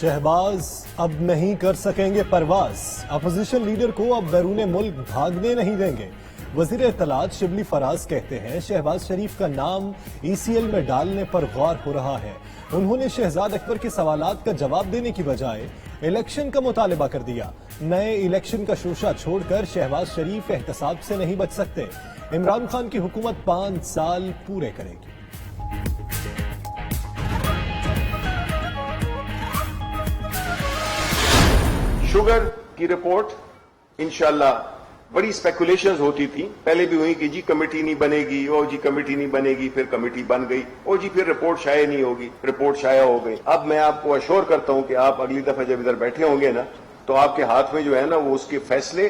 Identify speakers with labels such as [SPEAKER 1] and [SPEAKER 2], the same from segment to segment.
[SPEAKER 1] शहबाज अब नहीं कर सकेंगे परवाज, अपोजिशन लीडर को अब बैरून मुल्क भागने नहीं देंगे। वजीर इत्तलात शिबली फराज कहते हैं शहबाज शरीफ का नाम ECL में डालने पर गौर हो रहा है। उन्होंने शहजाद अकबर के सवालात का जवाब देने की बजाय इलेक्शन का मुतालबा कर दिया। नए इलेक्शन का शोशा छोड़कर शहबाज शरीफ एहतसाब से नहीं बच सकते। इमरान खान की हुकूमत 5 साल पूरे करेगी।
[SPEAKER 2] शुगर की रिपोर्ट इंशाल्लाह बड़ी स्पेकुलेशंस होती थी, पहले भी हुई कि जी कमेटी नहीं बनेगी, ओ जी कमेटी नहीं बनेगी, फिर कमेटी बन गई, ओ जी फिर रिपोर्ट शाया नहीं होगी, रिपोर्ट शाया हो गई। अब मैं आपको अश्योर करता हूं कि आप अगली दफा जब इधर बैठे होंगे ना, तो आपके हाथ में जो है ना वो उसके फैसले,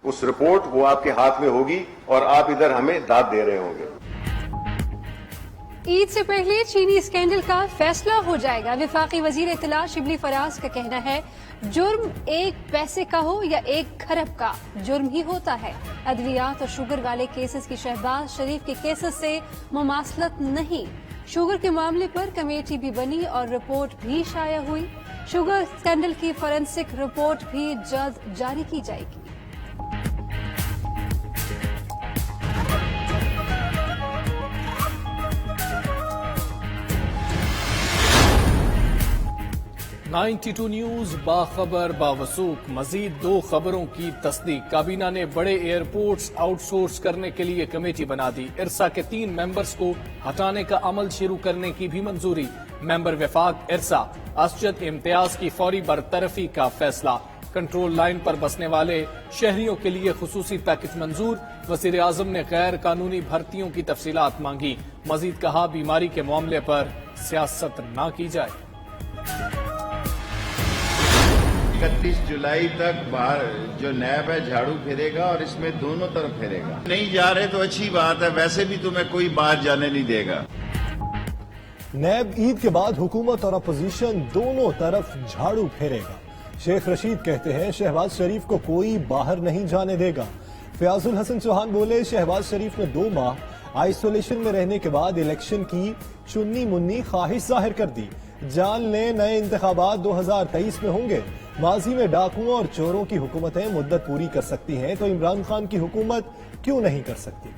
[SPEAKER 2] उस रिपोर्ट वो आपके हाथ में होगी और आप इधर हमें दाद दे रहे होंगे।
[SPEAKER 3] ईद से पहले चीनी स्कैंडल का फैसला हो जाएगा। वफाकी वजीर इत्तलात शिबली फराज का कहना है जुर्म 1 पैसे का हो या 1 खरब का, जुर्म ही होता है। अद्वियात और शुगर वाले केसेस की शहबाज शरीफ के केसेस से मुमासलत नहीं। शुगर के मामले पर कमेटी भी बनी और रिपोर्ट भी शाया हुई। शुगर स्कैंडल की फॉरेंसिक रिपोर्ट भी जल्द जारी की जाएगी।
[SPEAKER 4] $92 न्यूज बाखबर बावसूख। मजीद 2 खबरों की तस्दीक। काबीना ने बड़े एयरपोर्ट्स आउटसोर्स करने के लिए कमेटी बना दी। इरसा के 3 मेंबर्स को हटाने का अमल शुरू करने की भी मंजूरी। मेंबर वफाक इरसा असजद इम्तियाज की फौरी बरतरफी का फैसला। कंट्रोल लाइन पर बसने वाले शहरियों के लिए खुसूसी पैकेज मंजूर। वजीर आजम ने गैर कानूनी भर्तियों की तफसीलात मांगी। मजीद कहा बीमारी के मामले पर सियासत न की जाए।
[SPEAKER 5] 31 जुलाई तक बाहर जो नैब है झाड़ू फेरेगा और इसमें दोनों तरफ फेरेगा। नहीं जा रहे तो अच्छी बात है, वैसे भी तुम्हें कोई बाहर जाने नहीं देगा।
[SPEAKER 1] नैब ईद के बाद हुकूमत और अपोजिशन दोनों तरफ झाड़ू फेरेगा। शेख रशीद कहते हैं शहबाज शरीफ को कोई बाहर नहीं जाने देगा। फयाजुल हसन चौहान बोले शहबाज शरीफ ने 2 माह आइसोलेशन में रहने के बाद इलेक्शन की चुन्नी मुन्नी ख्वाहिश जाहिर कर दी। जान ले नए इंतखाबात 2023 में होंगे। माजी में डाकुओं और चोरों की हुकूमतें मुद्दत पूरी कर सकती हैं तो इमरान खान की हुकूमत क्यों नहीं कर सकती।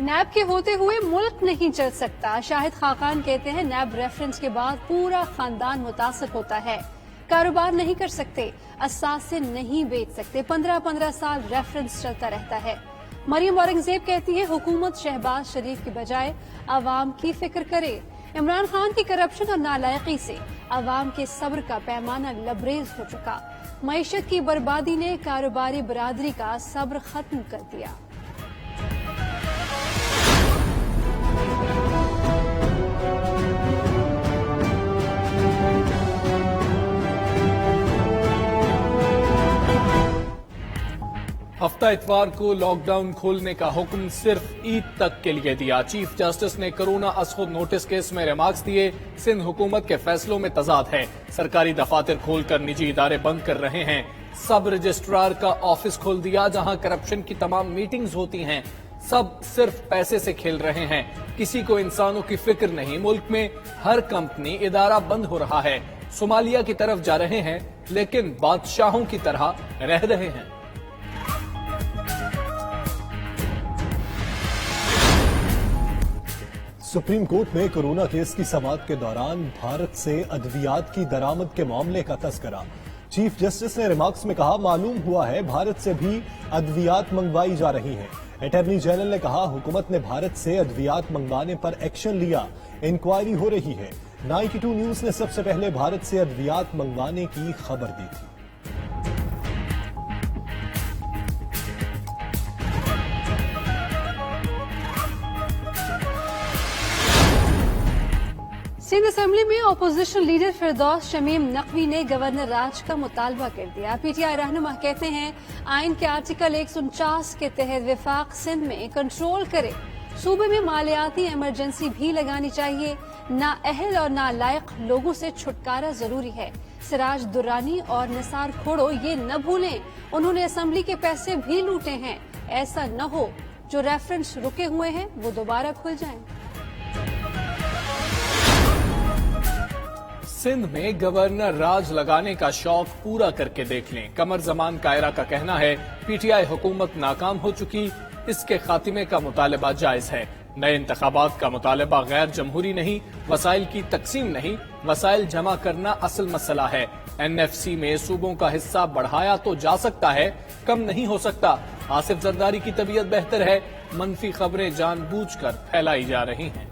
[SPEAKER 3] नैब के होते हुए मुल्क नहीं चल सकता। शाहिद खाकान कहते हैं नैब रेफरेंस के बाद पूरा खानदान मुतासर होता है। कारोबार नहीं कर सकते, असासे नहीं बेच सकते, 15-15 साल रेफरेंस चलता रहता है। मरियम औरंगजेब कहती है हुकूमत शहबाज शरीफ की बजाय आवाम की फिक्र करे। इमरान खान की करप्शन और नालायकी से आवाम के सब्र का पैमाना लबरेज हो चुका। मईशत की बर्बादी ने कारोबारी बरादरी का सब्र खत्म कर दिया।
[SPEAKER 4] हफ्ता इतवार को लॉकडाउन खोलने का हुक्म सिर्फ ईद तक के लिए दिया। चीफ जस्टिस ने कोरोना असखुद नोटिस केस में रिमार्क्स दिए। सिंध हुकूमत के फैसलों में तजाद है। सरकारी दफातर खोलकर निजी इदारे बंद कर रहे हैं। सब रजिस्ट्रार का ऑफिस खोल दिया जहां करप्शन की तमाम मीटिंग्स होती हैं। सब सिर्फ पैसे से खेल रहे हैं, किसी को इंसानों की फिक्र नहीं। मुल्क में हर कंपनी इदारा बंद हो रहा है। सोमालिया की तरफ जा रहे हैं लेकिन बादशाहों की तरह रह रहे हैं।
[SPEAKER 1] सुप्रीम कोर्ट में कोरोना केस की समाअत के दौरान भारत से अद्वियात की दरामद के मामले का तस्करा। चीफ जस्टिस ने रिमार्क्स में कहा मालूम हुआ है भारत से भी अद्वियात मंगवाई जा रही हैं। अटॉर्नी जनरल ने कहा हुकूमत ने भारत से अद्वियात मंगवाने पर एक्शन लिया, इंक्वायरी हो रही है। 92 न्यूज ने सबसे पहले भारत से अद्वियात मंगवाने की खबर दी थी।
[SPEAKER 3] सिंध असेंबली में अपोजिशन लीडर फिरदौस शमीम नकवी ने गवर्नर राज का मुतालबा कर दिया। पीटीआई रहनुमा कहते हैं आइन के आर्टिकल 149 के तहत वफाक सिंध में कंट्रोल करे। सूबे में मालियाती इमरजेंसी भी लगानी चाहिए। नाअहल और नालायक लोगों से छुटकारा जरूरी है। सिराज दुर्रानी और निसार खोड़ो ये न भूलें, उन्होंने असेंबली के पैसे भी लूटे हैं। ऐसा न हो, जो रेफरेंस रुके हुए हैं वो दोबारा खुल जाएं।
[SPEAKER 4] सिंध में गवर्नर राज लगाने का शौक पूरा करके देख लें। कमर जमान कायरा का कहना है पीटीआई हुकूमत नाकाम हो चुकी, इसके खात्मे का मुतालबा जायज है। नए इंतखाबात का मुतालबा गैर जमहूरी नहीं, वसाइल की तकसीम नहीं, वसाइल जमा करना असल मसला है। एनएफसी में सूबों का हिस्सा बढ़ाया तो जा सकता है, कम नहीं हो सकता। आसिफ जरदारी की तबीयत बेहतर है, मनफी खबरें जानबूझकर फैलाई जा रही हैं।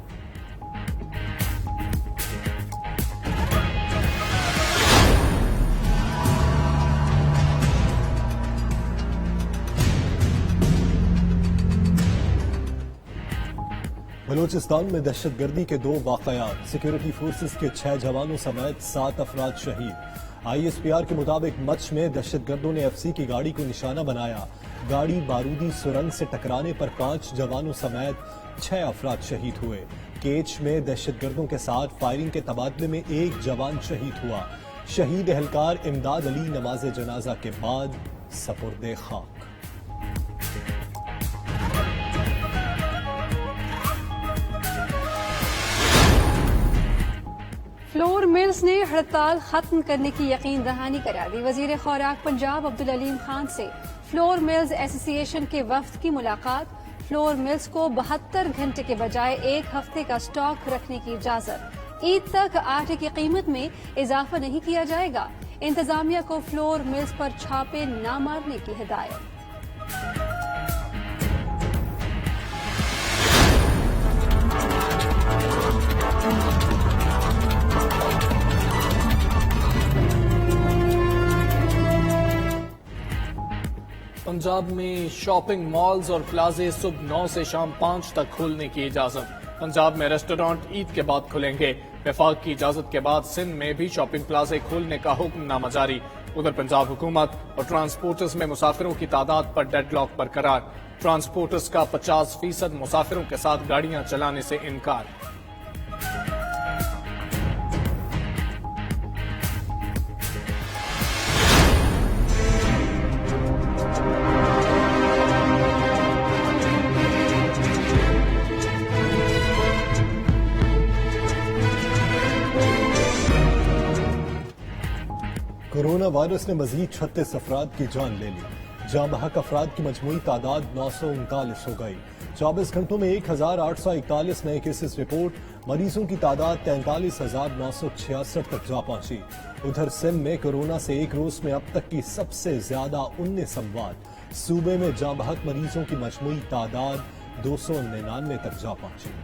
[SPEAKER 1] बलूचिस्तान में दहशतगर्दी के 2 वाकयात, सिक्योरिटी फोर्सेस के 6 जवानों समेत 7 अफराद शहीद। आईएसपीआर के मुताबिक मच में दहशतगर्दों ने एफसी की गाड़ी को निशाना बनाया। गाड़ी बारूदी सुरंग से टकराने पर 5 जवानों समेत 6 अफराद शहीद हुए। केच में दहशतगर्दों के साथ फायरिंग के तबादले में 1 जवान शहीद हुआ। शहीद एहलकार इमदाद अली नमाज जनाजा के बाद सपुर्दे खाक।
[SPEAKER 3] फ्लोर मिल्स ने हड़ताल खत्म करने की यकीन दहानी करा दी। वजीर खुराक पंजाब अब्दुल अलीम खान से फ्लोर मिल्स एसोसिएशन के वफ्द की मुलाकात। फ्लोर मिल्स को 72 घंटे के बजाय 1 हफ्ते का स्टॉक रखने की इजाजत। ईद तक आटे की कीमत में इजाफा नहीं किया जाएगा। इंतजामिया को फ्लोर मिल्स पर छापे न मारने की हिदायत।
[SPEAKER 4] पंजाब में शॉपिंग मॉल्स और प्लाजे सुबह 9 से शाम 5 तक खोलने की इजाजत। पंजाब में रेस्टोरेंट ईद के बाद खुलेंगे। वफाक की इजाजत के बाद सिंध में भी शॉपिंग प्लाजे खोलने का हुक्मनामा जारी। उधर पंजाब हुकूमत और ट्रांसपोर्टर्स में मुसाफिरों की तादाद पर डेडलॉक बरकरार। ट्रांसपोर्टर्स का 50% मुसाफिरों के साथ गाड़ियां चलाने से इनकार।
[SPEAKER 1] कोरोना वायरस ने मजीद 36 अफराद की जान ले ली। जाँ बहक अफराद की मजमूई तादाद 939 हो गई। 24 घंटों में 1841 नए केसेस रिपोर्ट। मरीजों की तादाद 43,966 तक जा पहुंची। उधर सिंध में कोरोना से एक रोज में अब तक की सबसे ज्यादा 19 अमवात। सूबे में जाँ बहक मरीजों की मजमूई तादाद 299 तक जा पहुंची।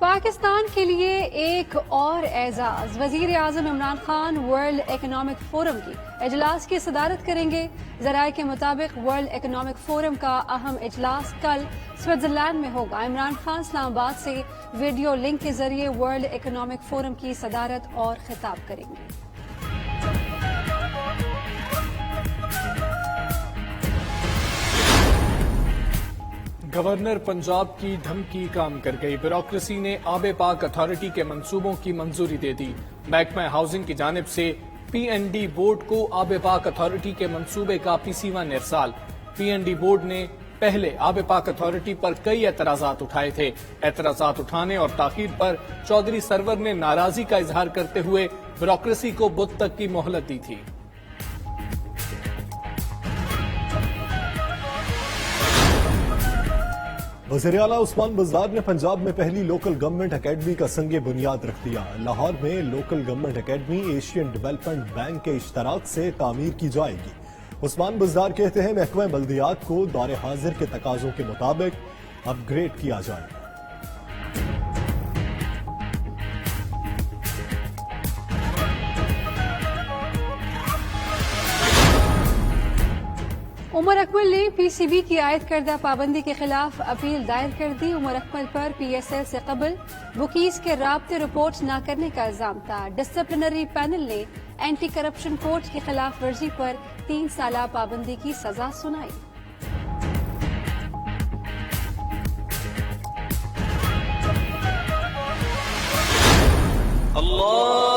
[SPEAKER 3] पाकिस्तान के लिए एक और एजाज। वजीर आजम Imran Khan world economic forum की इजलास की सदारत करेंगे। जराये के मुताबिक वर्ल्ड इकोनॉमिक फोरम का अहम इजलास कल स्विट्जरलैंड में होगा। इमरान खान इस्लामाबाद से वीडियो लिंक के जरिए वर्ल्ड इकोनॉमिक फोरम की सदारत और खिताब करेंगे।
[SPEAKER 4] गवर्नर पंजाब की धमकी काम कर गई। ब्यूरोक्रेसी ने आबे पाक अथॉरिटी के मंसूबों की मंजूरी दे दी। महकमा हाउसिंग की जानिब से पीएनडी बोर्ड को आबे पाक अथॉरिटी के मंसूबे का PC1 इरसाल। पीएनडी बोर्ड ने पहले आबे पाक अथॉरिटी पर कई एतराजात उठाए थे। एतराजात उठाने और ताखीर पर चौधरी सरवर ने नाराजगी का इजहार करते हुए ब्यूरोक्रेसी को बुध तक की मोहलत दी थी।
[SPEAKER 1] वज़ीर आला उस्मान बुज़दार ने पंजाब में पहली लोकल गवर्नमेंट अकेडमी का संगे बुनियाद रख दिया। लाहौर में local government academy Asian development bank के इश्तराक से तामीर की जाएगी। उस्मान बुज़दार कहते हैं महकमा बल्दियात को दौरे हाजिर के तकाजों के मुताबिक अपग्रेड किया जाएगा।
[SPEAKER 3] उमर अकमल ने PCB की आयद करदा पाबंदी के खिलाफ अपील दायर कर दी। उमर अकमल पर PSL से कबल बुकीज के राब्ते रिपोर्ट न करने का इल्जाम था। डिसिप्लिनरी पैनल ने एंटी करप्शन कोड की खिलाफ वर्जी पर 3 साल पाबंदी की सजा सुनाई।
[SPEAKER 6] Allah